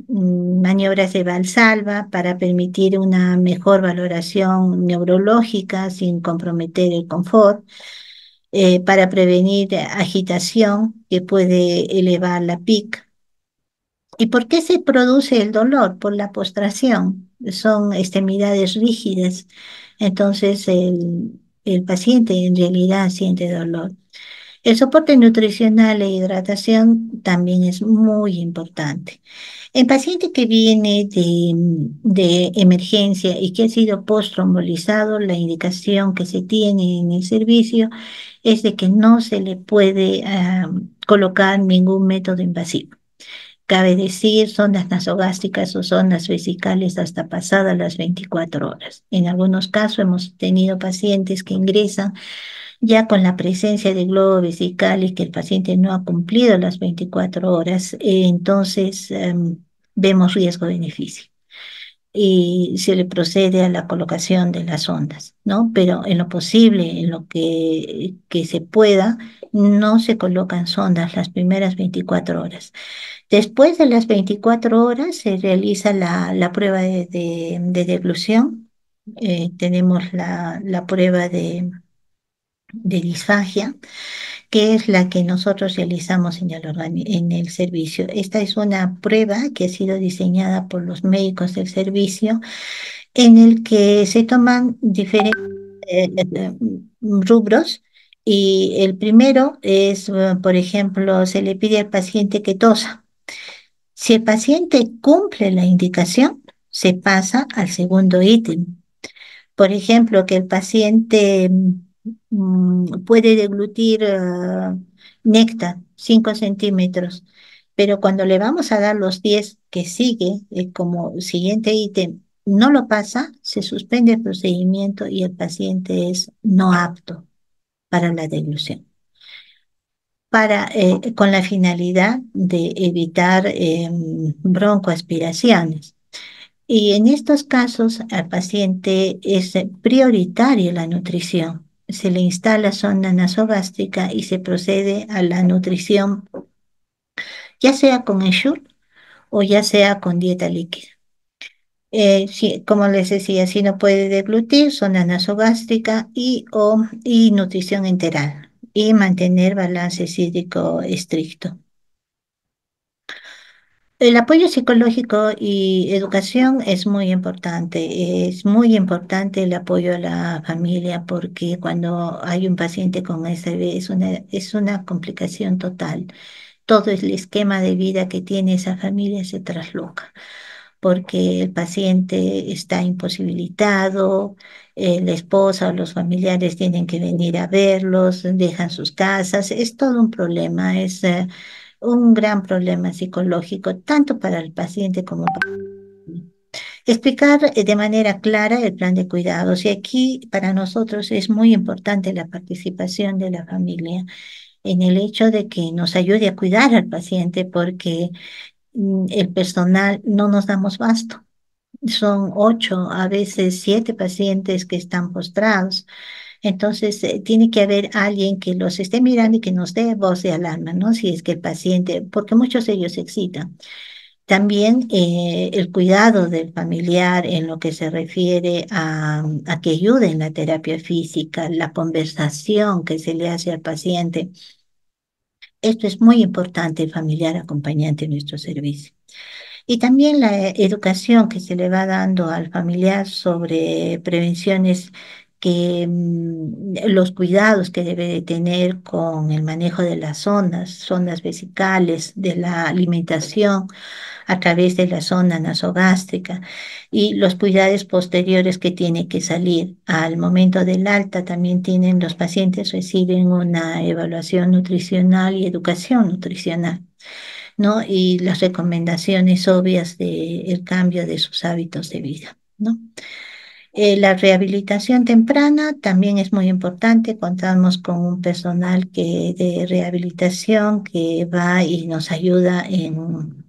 maniobras de valsalva, para permitir una mejor valoración neurológica sin comprometer el confort, para prevenir agitación que puede elevar la PIC. ¿Y por qué se produce el dolor? Por la postración. Son extremidades rígidas, entonces el paciente en realidad siente dolor. El soporte nutricional e hidratación también es muy importante. En paciente que viene de emergencia y que ha sido postrombolizado, la indicación que se tiene en el servicio es de que no se le puede colocar ningún método invasivo. Cabe decir sondas nasogástricas o sondas vesicales hasta pasadas las 24 horas. En algunos casos hemos tenido pacientes que ingresan ya con la presencia de globo vesical y que el paciente no ha cumplido las 24 horas, entonces vemos riesgo-beneficio. y se le procede a la colocación de las sondas, ¿no? Pero en lo posible, en lo que se pueda, no se colocan sondas las primeras 24 horas. Después de las 24 horas se realiza la prueba de deglución. Tenemos la prueba de disfagia, que es la que nosotros realizamos en el servicio. Esta es una prueba que ha sido diseñada por los médicos del servicio, en el que se toman diferentes rubros. Y el primero es, por ejemplo, se le pide al paciente que tosa. Si el paciente cumple la indicación, se pasa al segundo ítem. Por ejemplo, que el paciente puede deglutir néctar 5 centímetros, pero cuando le vamos a dar los 10 que sigue como siguiente ítem, no lo pasa, se suspende el procedimiento y el paciente es no apto para la deglución, con la finalidad de evitar broncoaspiraciones. Y en estos casos al paciente es prioritaria la nutrición. Se le instala sonda nasogástrica y se procede a la nutrición, ya sea con Ensure o ya sea con dieta líquida. Como les decía, si no puede deglutir, sonda nasogástrica y nutrición enteral y mantener balance hídrico estricto. El apoyo psicológico y educación es muy importante. Es muy importante el apoyo a la familia porque cuando hay un paciente con SIV es una complicación total. Todo el esquema de vida que tiene esa familia se trasloca porque el paciente está imposibilitado, la esposa o los familiares tienen que venir a verlos, dejan sus casas, es todo un problema, es un gran problema psicológico, tanto para el paciente como para... Explicar de manera clara el plan de cuidados y aquí para nosotros es muy importante la participación de la familia en el hecho de que nos ayude a cuidar al paciente porque el personal no nos damos basto. Son 8, a veces 7 pacientes que están postrados. Entonces, tiene que haber alguien que los esté mirando y que nos dé voz de alarma, ¿no? Si es que el paciente, porque muchos de ellos se excitan. También el cuidado del familiar en lo que se refiere a que ayude en la terapia física, la conversación que se le hace al paciente. Esto es muy importante, el familiar acompañante en nuestro servicio. Y también la educación que se le va dando al familiar sobre prevenciones los cuidados que debe de tener con el manejo de las sondas vesicales, de la alimentación a través de la sonda nasogástrica y los cuidados posteriores que tiene que salir. Al momento del alta también los pacientes reciben una evaluación nutricional y educación nutricional, ¿no? Y las recomendaciones obvias del cambio de sus hábitos de vida, ¿no? La rehabilitación temprana también es muy importante. Contamos con un personal de rehabilitación que va y nos ayuda en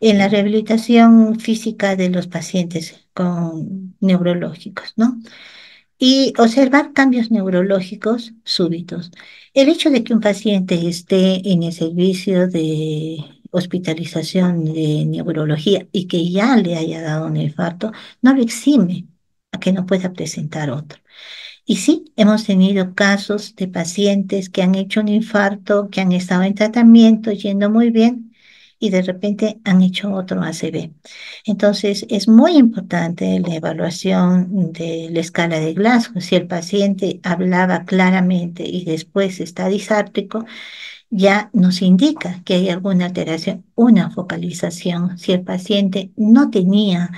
la rehabilitación física de los pacientes con neurológicos, ¿no? Y observar cambios neurológicos súbitos. El hecho de que un paciente esté en el servicio de hospitalización de neurología y que ya le haya dado un infarto, no lo exime a que no pueda presentar otro. Y sí, hemos tenido casos de pacientes que han hecho un infarto, que han estado en tratamiento, yendo muy bien, y de repente han hecho otro ACV. Entonces, es muy importante la evaluación de la escala de Glasgow. Si el paciente hablaba claramente y después está disártrico, ya nos indica que hay alguna alteración, una focalización. Si el paciente no tenía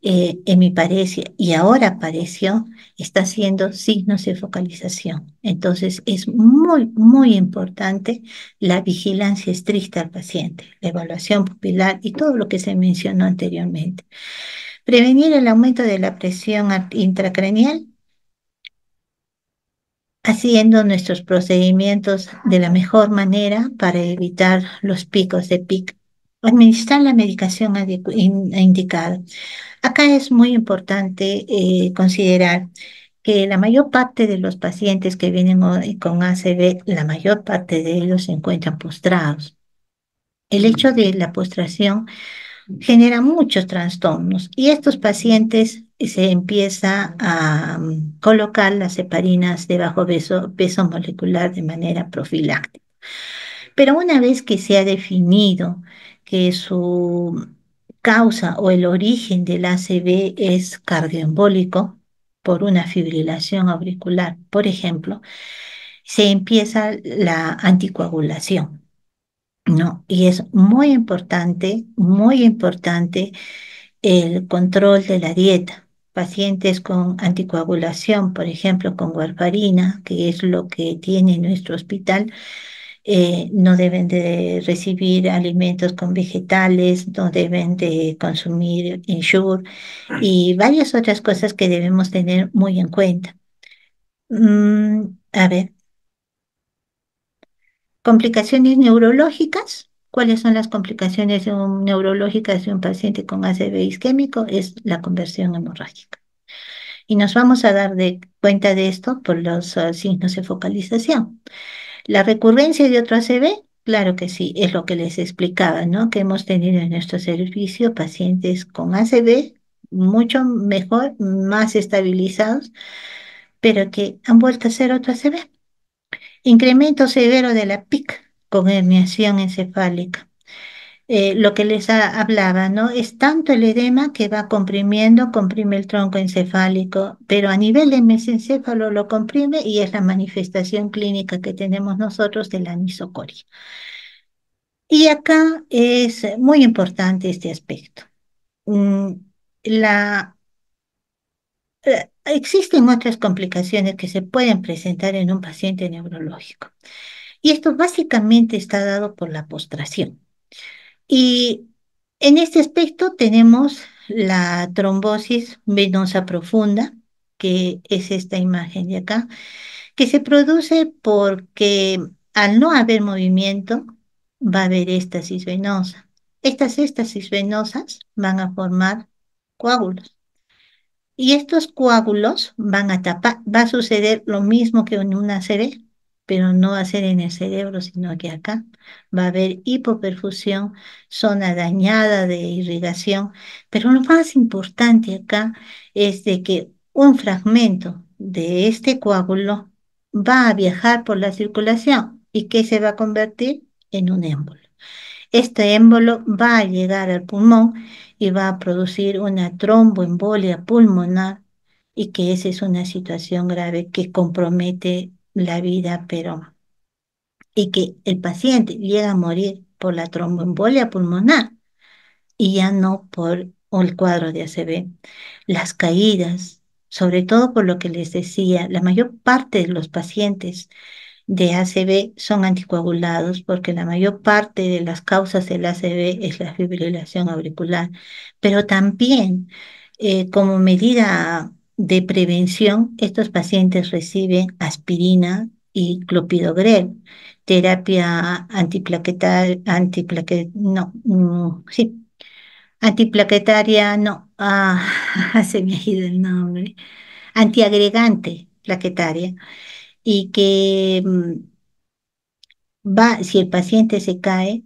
hemiparesia y ahora apareció, está haciendo signos de focalización. Entonces es muy, muy importante la vigilancia estricta al paciente, la evaluación pupilar y todo lo que se mencionó anteriormente. Prevenir el aumento de la presión intracraneal haciendo nuestros procedimientos de la mejor manera para evitar los picos de PIC. administrar la medicación indicada. Acá es muy importante considerar que la mayor parte de los pacientes que vienen hoy con ACV, la mayor parte de ellos se encuentran postrados. El hecho de la postración genera muchos trastornos y estos pacientes se empieza a colocar las heparinas de bajo peso molecular de manera profiláctica. Pero una vez que se ha definido que su causa o el origen del ACV es cardioembólico por una fibrilación auricular, por ejemplo, se empieza la anticoagulación, ¿no? Y es muy importante el control de la dieta. Pacientes con anticoagulación, por ejemplo, con warfarina, que es lo que tiene nuestro hospital, no deben de recibir alimentos con vegetales, no deben de consumir ensure y varias otras cosas que debemos tener muy en cuenta. A ver, complicaciones neurológicas. ¿Cuáles son las complicaciones neurológicas de un paciente con ACV isquémico? Es la conversión hemorrágica. Y nos vamos a dar cuenta de esto por los signos de focalización. La recurrencia de otro ACV, claro que sí, es lo que les explicaba, ¿no? Que hemos tenido en nuestro servicio pacientes con ACV mucho mejor, más estabilizados, pero que han vuelto a ser otro ACV. Incremento severo de la PIC con herniación encefálica. Lo que les hablaba, ¿no? Es tanto el edema que va comprimiendo, comprime el tronco encefálico, pero a nivel de mesencéfalo lo comprime y es la manifestación clínica que tenemos nosotros de la anisocoria. Y acá es muy importante este aspecto. Mm, la, Existen otras complicaciones que se pueden presentar en un paciente neurológico. Y esto básicamente está dado por la postración. Y en este aspecto tenemos la trombosis venosa profunda, que es esta imagen de acá, que se produce porque al no haber movimiento va a haber éstasis venosa. Estas éstasis venosas van a formar coágulos. Y estos coágulos van a tapar, va a suceder lo mismo que en una ACV, pero no va a ser en el cerebro, sino que acá va a haber hipoperfusión, zona dañada de irrigación, pero lo más importante acá es de que un fragmento de este coágulo va a viajar por la circulación y que se va a convertir en un émbolo. Este émbolo va a llegar al pulmón y va a producir una tromboembolia pulmonar y que esa es una situación grave que compromete la vida, pero y que el paciente llega a morir por la tromboembolia pulmonar y ya no por el cuadro de ACV. Las caídas, sobre todo por lo que les decía, la mayor parte de los pacientes de ACV son anticoagulados porque la mayor parte de las causas del ACV es la fibrilación auricular, pero también como medida de prevención, estos pacientes reciben aspirina y clopidogrel, terapia sí, antiplaquetaria, no, se me ha ido el nombre, antiagregante plaquetaria, y que si el paciente se cae,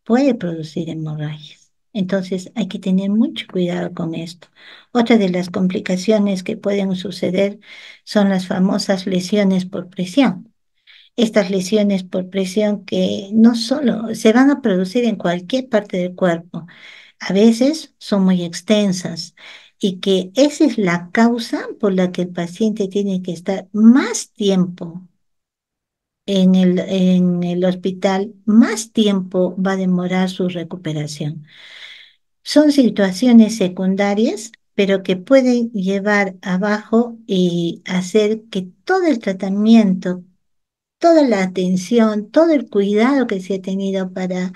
puede producir hemorragias. Entonces hay que tener mucho cuidado con esto. Otra de las complicaciones que pueden suceder son las famosas lesiones por presión. Estas lesiones por presión que no solo se van a producir en cualquier parte del cuerpo, a veces son muy extensas y que esa es la causa por la que el paciente tiene que estar más tiempo en el hospital, más tiempo va a demorar su recuperación. Son situaciones secundarias, pero que pueden llevar abajo y hacer que todo el tratamiento, toda la atención, todo el cuidado que se ha tenido para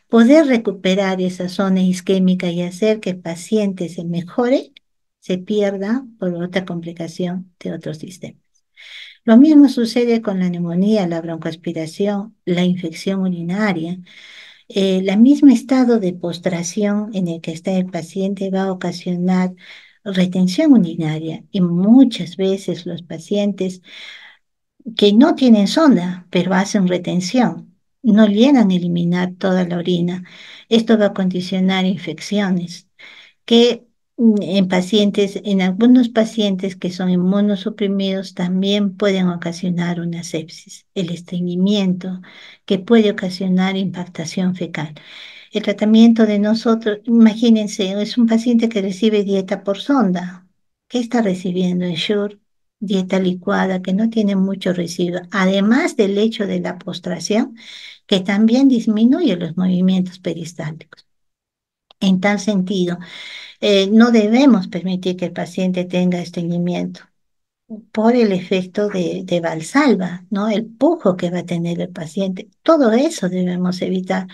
poder recuperar esa zona isquémica y hacer que el paciente se mejore, se pierda por otra complicación de otro sistema. Lo mismo sucede con la neumonía, la broncoaspiración, la infección urinaria. La mismo estado de postración en el que está el paciente va a ocasionar retención urinaria y muchas veces los pacientes que no tienen sonda, pero hacen retención, no llegan a eliminar toda la orina. Esto va a condicionar infecciones que en pacientes, en algunos pacientes que son inmunosuprimidos también pueden ocasionar una sepsis, el estreñimiento que puede ocasionar impactación fecal. El tratamiento de nosotros, imagínense, es un paciente que recibe dieta por sonda. ¿Qué está recibiendo? Ensure, dieta licuada que no tiene mucho residuo, además del hecho de la postración, que también disminuye los movimientos peristálticos. En tal sentido, no debemos permitir que el paciente tenga estreñimiento por el efecto de Valsalva, ¿no? El pujo que va a tener el paciente. Todo eso debemos evitar.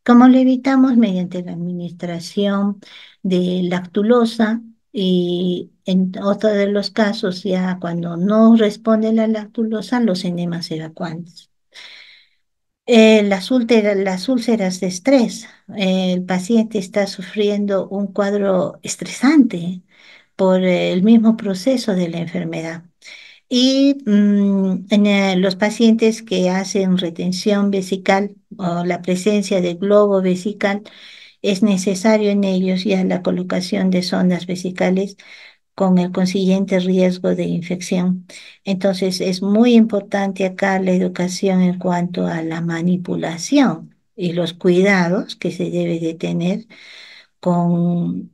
¿Cómo lo evitamos? Mediante la administración de lactulosa y en otro de los casos, ya cuando no responde la lactulosa, los enemas evacuantes. Las úlceras de estrés. El paciente está sufriendo un cuadro estresante por el mismo proceso de la enfermedad. Y los pacientes que hacen retención vesical o la presencia de globo vesical, es necesario en ellos ya la colocación de sondas vesicales con el consiguiente riesgo de infección. Entonces, es muy importante acá la educación en cuanto a la manipulación y los cuidados que se debe de tener con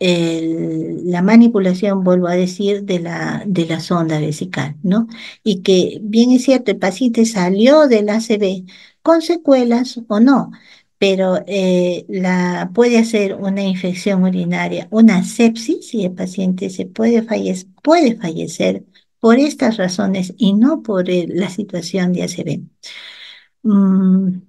la manipulación, vuelvo a decir, de la sonda vesical, ¿no? Y que bien es cierto, el paciente salió del ACV con secuelas o no, pero puede hacer una infección urinaria, una sepsis, y el paciente puede fallecer por estas razones y no por la situación de ACV. Mm,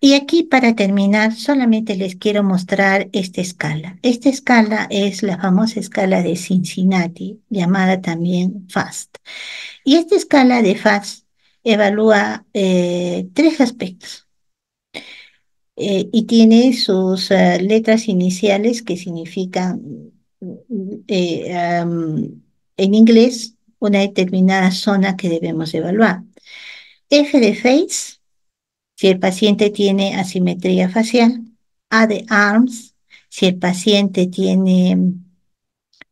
Y aquí para terminar, solamente les quiero mostrar esta escala. Esta escala es la famosa escala de Cincinnati, llamada también FAST. Y esta escala de FAST evalúa tres aspectos y tiene sus letras iniciales que significan en inglés una determinada zona que debemos evaluar. F de face, si el paciente tiene asimetría facial; A de arms, si el paciente tiene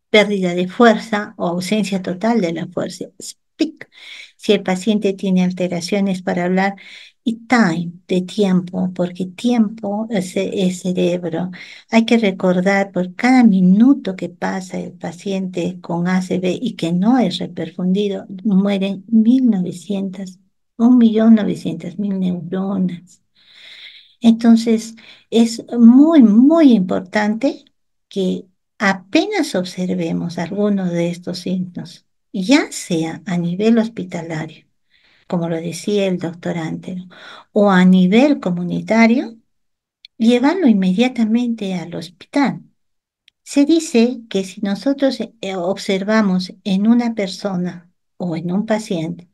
pérdida de fuerza o ausencia total de la fuerza; speak, si el paciente tiene alteraciones para hablar; y time, de tiempo, porque tiempo es cerebro. Hay que recordar por cada minuto que pasa el paciente con ACV y que no es reperfundido, mueren 1.900.000 neuronas. Entonces, es muy, muy importante que apenas observemos algunos de estos signos, ya sea a nivel hospitalario, como lo decía el doctor Antero, o a nivel comunitario, llevarlo inmediatamente al hospital. Se dice que si nosotros observamos en una persona o en un paciente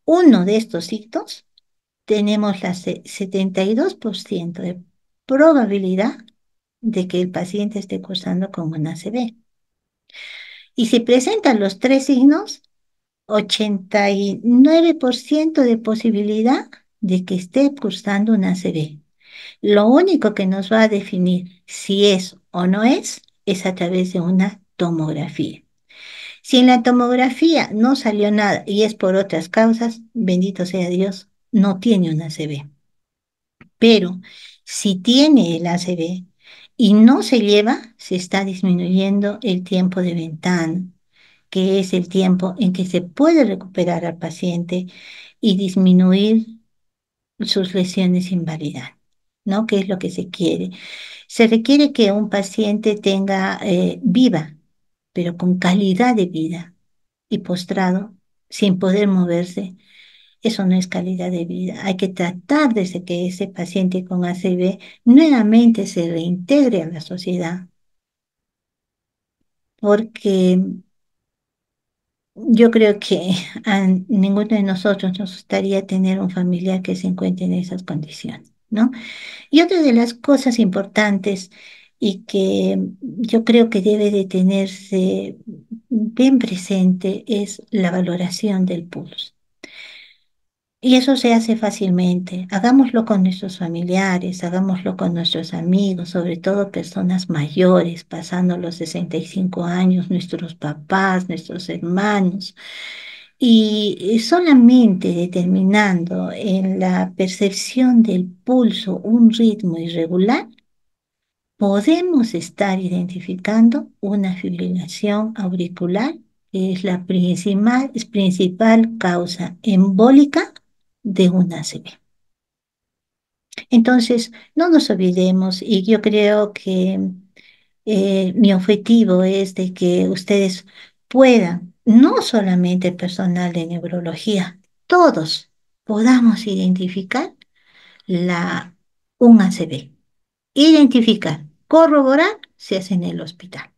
uno de estos signos, tenemos la 72% de probabilidad de que el paciente esté cursando con una ACV. Y si presentan los tres signos, 89% de posibilidad de que esté cursando una ACV. Lo único que nos va a definir si es o no es a través de una tomografía. Si en la tomografía no salió nada y es por otras causas, bendito sea Dios, no tiene una ACV. Pero si tiene el ACV y no se lleva, se está disminuyendo el tiempo de ventana, que es el tiempo en que se puede recuperar al paciente y disminuir sus lesiones invalidantes, ¿no? ¿Qué es lo que se quiere? Se requiere que un paciente tenga viva, pero con calidad de vida, y postrado, sin poder moverse. Eso no es calidad de vida. Hay que tratar desde que ese paciente con ACV nuevamente se reintegre a la sociedad, porque yo creo que a ninguno de nosotros nos gustaría tener un familiar que se encuentre en esas condiciones, ¿no? Y otra de las cosas importantes y que yo creo que debe de tenerse bien presente es la valoración del pulso. Y eso se hace fácilmente. Hagámoslo con nuestros familiares, hagámoslo con nuestros amigos, sobre todo personas mayores, pasando los 65 años, nuestros papás, nuestros hermanos. Y solamente determinando en la percepción del pulso un ritmo irregular, podemos estar identificando una fibrilación auricular, que es la principal causa embólica de una ACV. Entonces, no nos olvidemos, y yo creo que mi objetivo es de que ustedes puedan, no solamente el personal de neurología, todos podamos identificar un ACV. Identificar, corroborar, se hace en el hospital,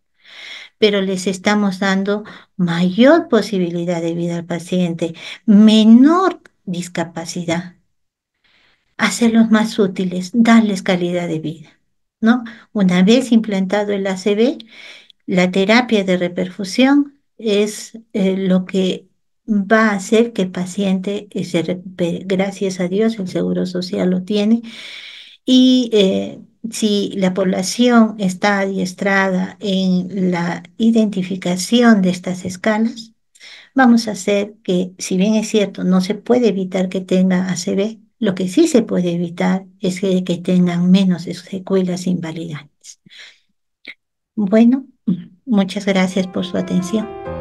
pero les estamos dando mayor posibilidad de vida al paciente, menor discapacidad, hacerlos más útiles, darles calidad de vida, ¿no? Una vez implantado el ACV, la terapia de reperfusión es lo que va a hacer que el paciente se recupere. Gracias a Dios, el Seguro Social lo tiene. Y si la población está adiestrada en la identificación de estas escalas, vamos a hacer que, si bien es cierto, no se puede evitar que tenga ACV, lo que sí se puede evitar es que tengan menos secuelas invalidantes. Bueno, muchas gracias por su atención.